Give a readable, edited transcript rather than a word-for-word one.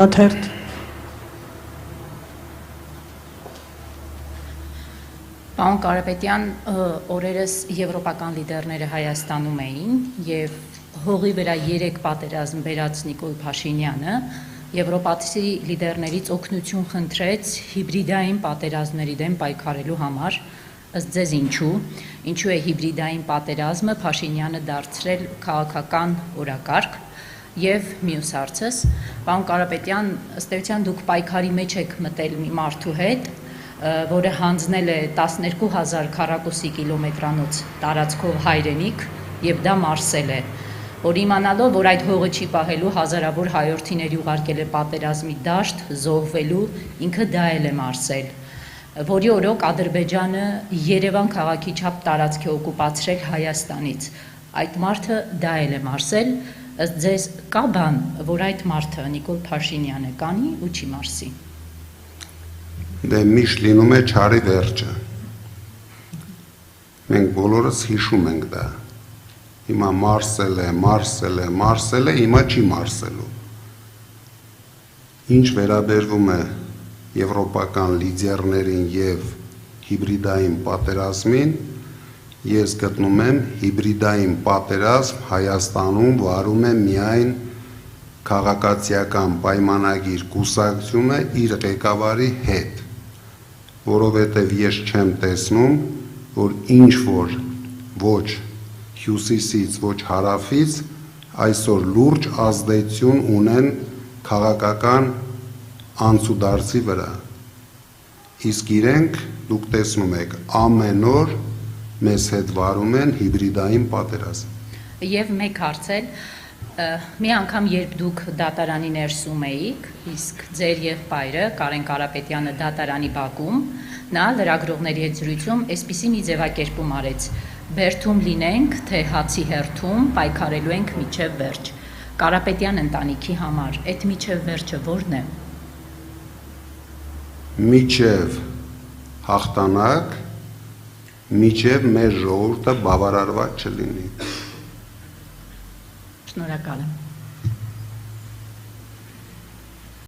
Թերթ Պարոն Կարապետյան, օրերս եվրոպական լիդերները Հայաստանում էին եւ հողի վրա 3 պատերազմ բերած Նիկոլ Փաշինյանը եվրոպացի լիդերներից օգնություն խնդրեց հիբրիդային պատերազմների դեմ պայքարելու համար, ըստ ձեզ ինչու է հիբրիդային պատերազմը Փաշինյանը դարձրել քաղաքական օրակարգ եւ մյուս հարցս, պարոն Կարապետյան, ըստ էության դուք պայքարի մեջ եք մտել մի մարդու հետ, որը հանձնել է 12000 քառակուսի կիլոմետրանոց տարածքով հայրենիք եւ դա մարսել է, որ իմանալով, որ այդ հողը չի պահելու հազարավոր հայրենիքների ուղարկել է պատերազմի դաշտ, զոհվելու, ինքը դա էլ է մարսել, որի օրոք Ադրբեջանը Երևան քաղաքի չափ տարածք է օկուպացրել Հայաստանից, այդ մարդը դա էլ է մարսել, ըստ ձեզ կա բան, որ այդ մարդը Նիկոլ Փաշինյանը կանի ու չի մարսի։ Դե միշտ լինում է չարի վերջը։ Մենք բոլորս հիշում ենք դա։ Հիմա մարսել է, հիմա չի մարսելու։ Ինչ վերաբերվում է եվրոպական լիդերներին եւ հիբրիդային պատերազմին, ես գտնում եմ հիբրիդային պատերազմ Հայաստանում վարում է միայն քաղաքացիական պայմանագիր կուսակցությունը իր ղեկավարի հետ, որովհետև ես չեմ տեսնում, որ ինչ որ ոչ հյուսիսից, ոչ հարավից այսօր լուրջ ազդեցություն ունեն քաղաքական անցուդարձի վրա, իսկ իրենք դուք տեսնում եք ամեն օր մեզ հետ վարում են հիբրիդային պատերազմ։ Եվ մեկ հարց էլ, մի անգամ երբ դուք դատարանի ներսում էիք, իսկ ձեր եղբայրը Կարեն Կարապետյանը դատարանի բակում, նա լրագրողների հետ զրույցում այսպիսի մի ձևակերպում արեց. «Բերդում լինենք, թե հացի հերթում, պայքարելու ենք մինչև վերջ»։ Կարապետյան ընտանիքի համար այդ մինչև վերջը ո՞րն է։ Մինչև հաղթանակ, մինչև մեր ժողովուրդը բավարարված չլինի։ Շնորհակալ եմ։